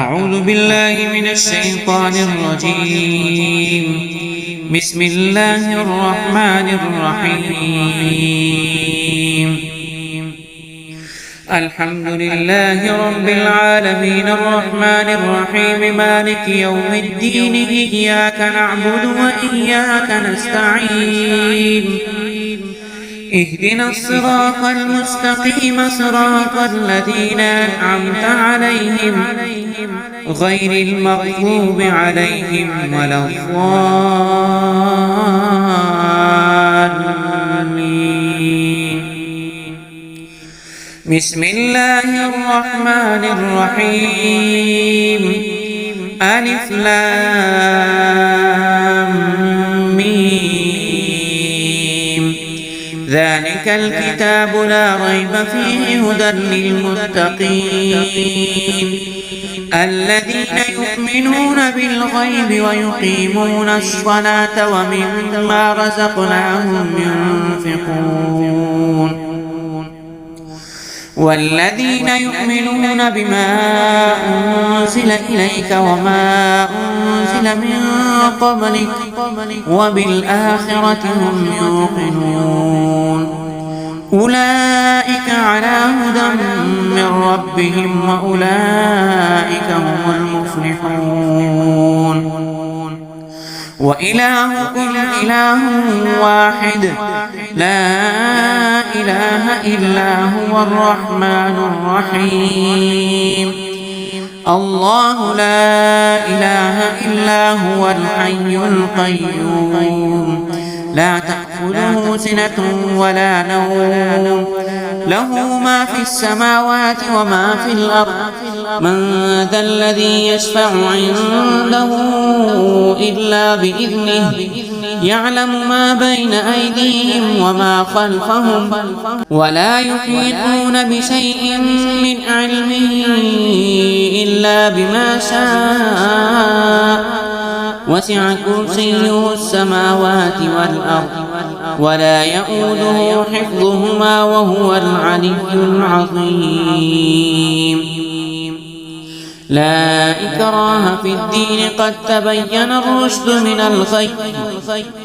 أعوذ بالله من الشيطان الرجيم. بسم الله الرحمن الرحيم. الحمد لله رب العالمين الرحمن الرحيم مالك يوم الدين إياك نعبد وإياك نستعين اهدنا الصراط المستقيم صراط الذين أنعمت عليهم غير المغضوب عليهم ولا الضالين. بسم الله الرحمن الرحيم. ألف لام ميم. ذلك الكتاب لا ريب فيه هدى للمتقين الذين يؤمنون بالغيب ويقيمون الصلاة ومما رزقناهم ينفقون والذين يؤمنون بما أنزل إليك وما أنزل من قبلك وبالآخرة هم يوقنون أولئك على هدى من ربهم وأولئك هم المفلحون. وإلهكم إله واحد لا إله إلا هو الرحمن الرحيم. الله لا إله إلا هو الحي القيوم لا تأخذه سنة ولا نوم له ما في السماوات وما في الأرض من ذا الذي يشفع عنده إلا بإذنه يعلم ما بين أيديهم وما خلفهم ولا يحيطون بشيء من علمه إلا بما شاء وسع كرسيه السماوات والأرض ولا يؤوده حفظهما وهو العلي العظيم. لا إكراه في الدين قد تبين الرشد من الغي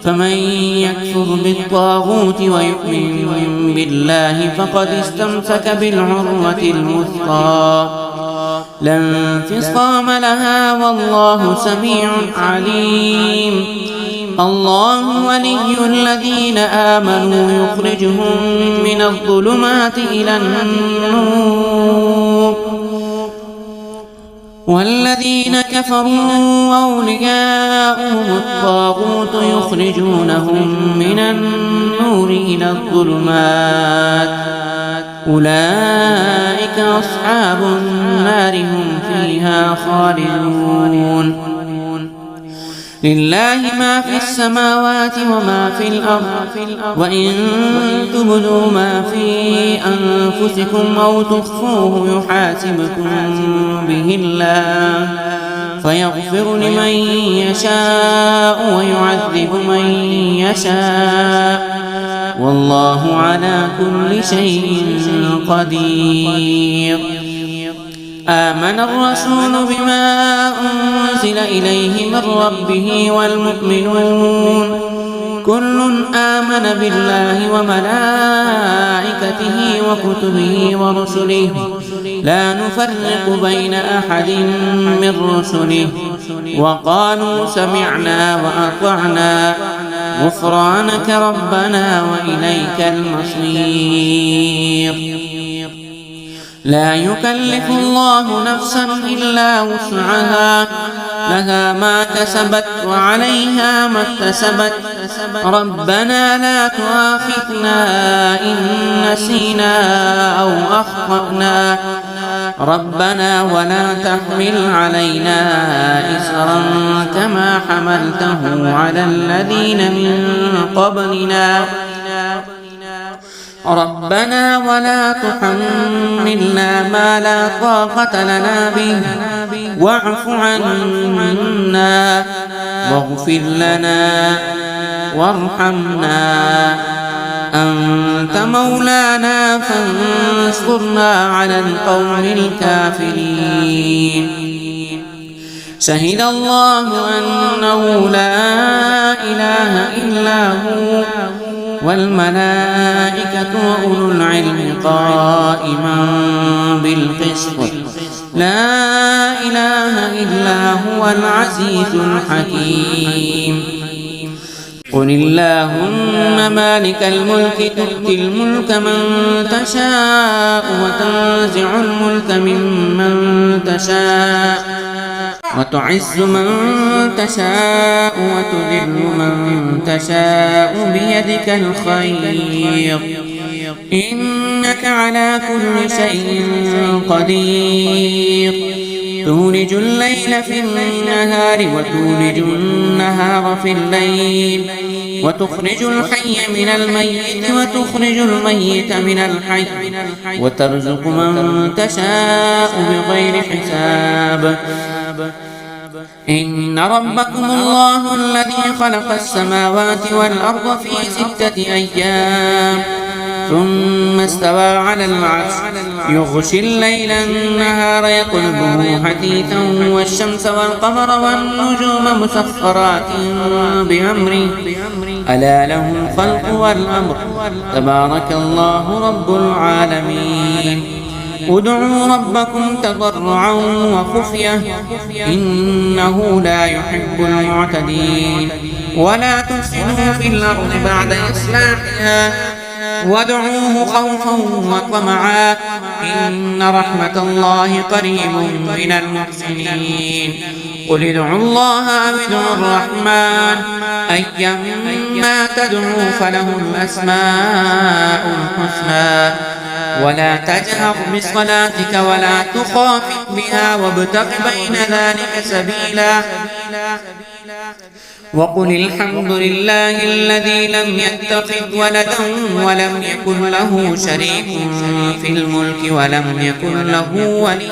فمن يكفر بالطاغوت ويؤمن بالله فقد استمسك بالعروة الوثقى لا انفصام لها والله سميع عليم. الله ولي الذين آمنوا يخرجهم من الظلمات إلى النور والذين كفروا أولياؤهم الطاغوت يخرجونهم من النور إلى الظلمات أولئك أصحاب النار هم فيها خالدون. لله ما في السماوات وما في الأرض وإن تبدوا ما في أنفسكم أو تخفوه يحاسبكم به الله فيغفر لمن يشاء ويعذب من يشاء والله على كل شيء قدير. آمن الرسول بما أنزل إليه من ربه والمؤمنون كل آمن بالله وملائكته وكتبه ورسله لا نفرق بين أحد من رسله وقالوا سمعنا وأطعنا غفرانك ربنا وإليك المصير. لا يكلف الله نفسا إلا وسعها لها ما كسبت وعليها ما اكتسبت ربنا لا تؤاخذنا إن نسينا أو أخطأنا ربنا ولا تحمل علينا إصرا كما حملته على الذين من قبلنا ربنا ولا تحملنا ما لا طاقة لنا به واعف عنا واغفر لنا وارحمنا أنت مولانا فانصرنا على القوم الكافرين. شهد الله أنه لا إله إلا هو والملائكة وأولو العلم قائما بالقسط لا إله إلا هو العزيز الحكيم قل اللهم مالك الملك تؤتي الملك من تشاء وتنزع الملك ممن تشاء وتعز من تشاء وتذل من تشاء بيدك الخير إنك على كل شيء قدير تولج الليل في النهار وتولج النهار في الليل وتخرج الحي من الميت وتخرج الميت من الحي وترزق من تشاء بغير حساب إن ربكم الله الذي خلق السماوات والأرض في 6 أيام ثم استوى على العرش يغشي الليل النهار يطلبه حثيثا والشمس والقمر والنجوم مسخرات بأمره ألا له الخلق والأمر تبارك الله رب العالمين ادعوا ربكم تضرعا وخفية إنه لا يحب المعتدين ولا تفسدوا في الأرض بعد إصلاحها وادعوه خوفا وطمعا إن رحمة الله قريب من المحسنين قل ادعوا الله أو ادعوا الرحمن أيما تدعوا فله الأسماء الحسنى ولا تجهر بصلاتك ولا تخافت بها وابتغ بين ذلك سبيلا وقل الحمد لله الذي لم يتخذ ولدا ولم يكن له شريك في الملك ولم يكن له ولي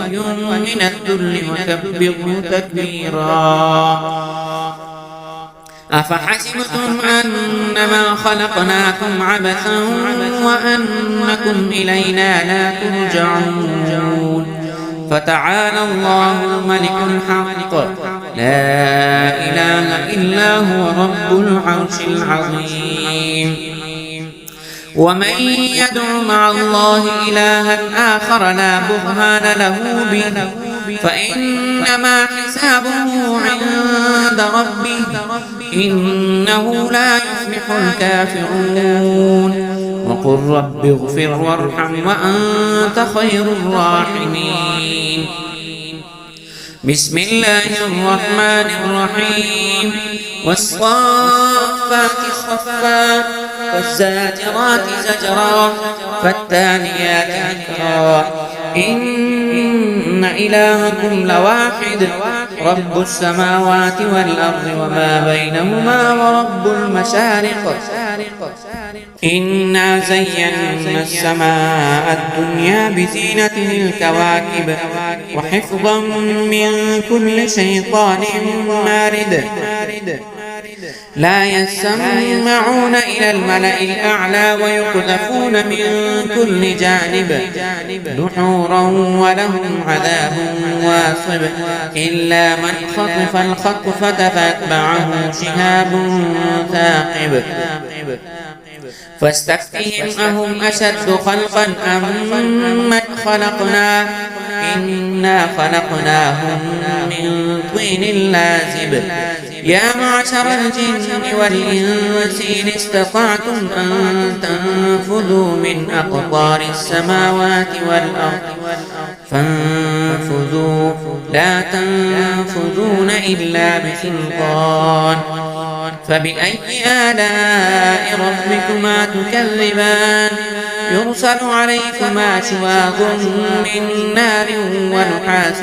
من الذل وكبره تكبيرا أفحسبتم أنما خلقناكم عبثا وأنكم إلينا لا ترجعون فتعالى الله الملك الحق لا إله إلا هو رب العرش العظيم ومن يدع مع الله إلها آخر لا برهان له به فإنما حسابه عند ربه إنه لا يفلح الكافرون وقل رب اغفر وارحم وأنت خير الراحمين بسم الله الرحمن الرحيم والصافات صفا والزاجرات زجرا فالتاليات ذكرا إن إلهكم لواحد رب السماوات والأرض وما بينهما ورب المشارق إنا زينا السماء الدنيا بزينة الكواكب وحفظا من كل شيطان مارد لا يسمعون إلى الملأ الأعلى ويقذفون من كل جانب دحورا ولهم عذاب واصب إلا من خطف الخطفة فاتبعه شهاب ثاقب فاستفتهم أهم أشد خلقا أم من خلقنا إنا خلقناهم من طين لازب يا معشر الجن والإنس إن استطعتم أن تنفذوا من أقطار السماوات والأرض فانفذوا لا تنفذون إلا بسلطان فبأي آلاء ربكما تكذبان يرسل عليكما شواظ من نار ونحاس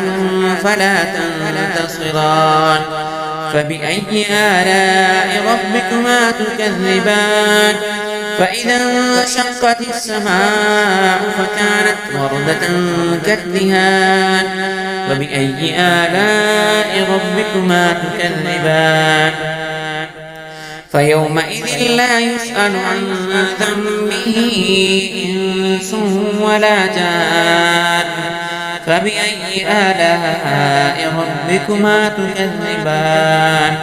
فلا تنتصران فبأي آلاء ربكما تكذبان فإذا انشقت السماء فكانت وردة كالدهان فبأي آلاء ربكما تكذبان فيومئذ لا يسأل عن ذنبه إنس ولا جان فبأي آلاء ربكما تكذبان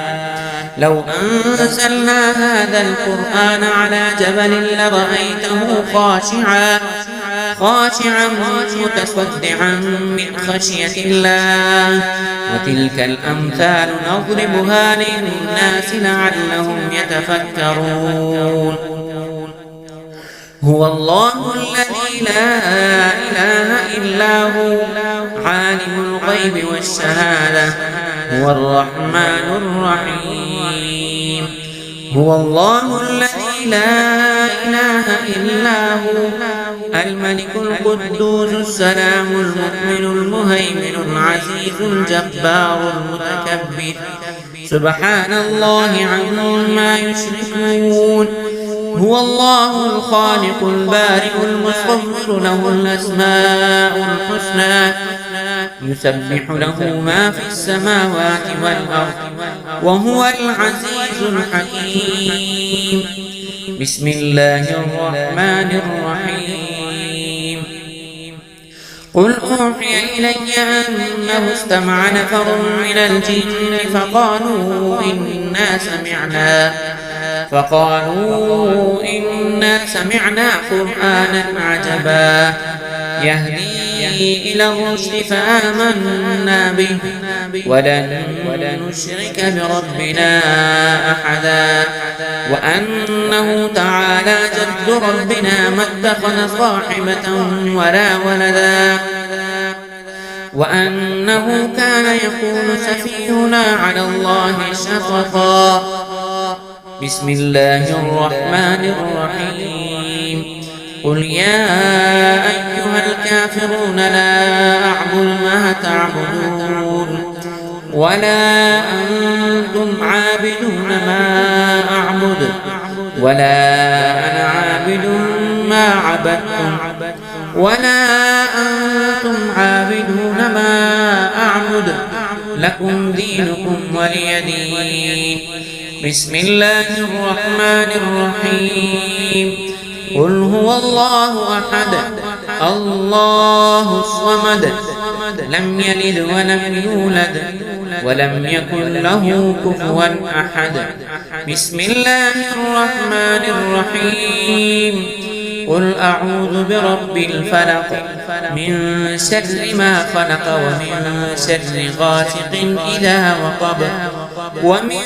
لو أنزلنا هذا القرآن على جبل لرأيته خاشعا متصدعا من خشية الله وتلك الأمثال نضربها للناس لعلهم يتفكرون هو الله الذي لا إله إلا هو عالم الغيب والشهادة هو الرحمن الرحيم هو الله الذي لا إله إلا هو الملك القدوس السلام المؤمن المهيمن العزيز الجبار المتكبر سبحان الله عما يشركون هو الله الخالق البارئ المصور له الأسماء الحسنى يسبح له ما في السماوات والأرض وهو العزيز الحكيم بسم الله الرحمن الرحيم قل أوحي إلي أنه استمع نفر من الجن فقالوا إنا سمعنا قرآنا عجبا يهدي إلى الرشد فآمنا به ولن نشرك بربنا أحدا وأنه تعالى جد ربنا ما اتخذ صاحبة ولا ولدا وأنه كان يقول سفيهنا على الله شططا بسم الله الرحمن الرحيم قل يا أيها الكافرون لا أعبد ما تعبدون ولا أنتم عابدون ما أعبد ولا أنا عابد ما عبدتم ولا أنتم عابدون ما أعبد لكم دينكم ولي دين بسم الله الرحمن الرحيم قل هو الله أحد الله الصمد لم يلد ولم يولد ولم يكن له كفوا أحد بسم الله الرحمن الرحيم قل أعوذ برب الفلق من شر ما خلق ومن شر غاسق إذا وقب ومن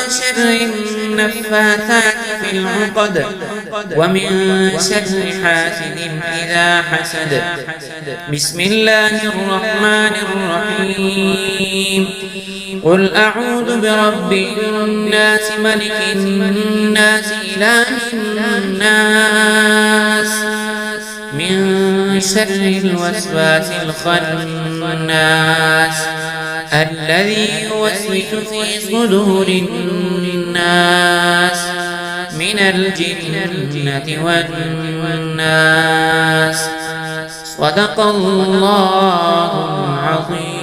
شر النفاثات في العقد ومن شر حاسد إذا حسد بسم الله الرحمن الرحيم قل أعوذ برب الناس ملك الناس إله الناس من شر الوسواس الخناس الذي يوسوس في صدور الناس من الجنة والناس صدق الله العظيم.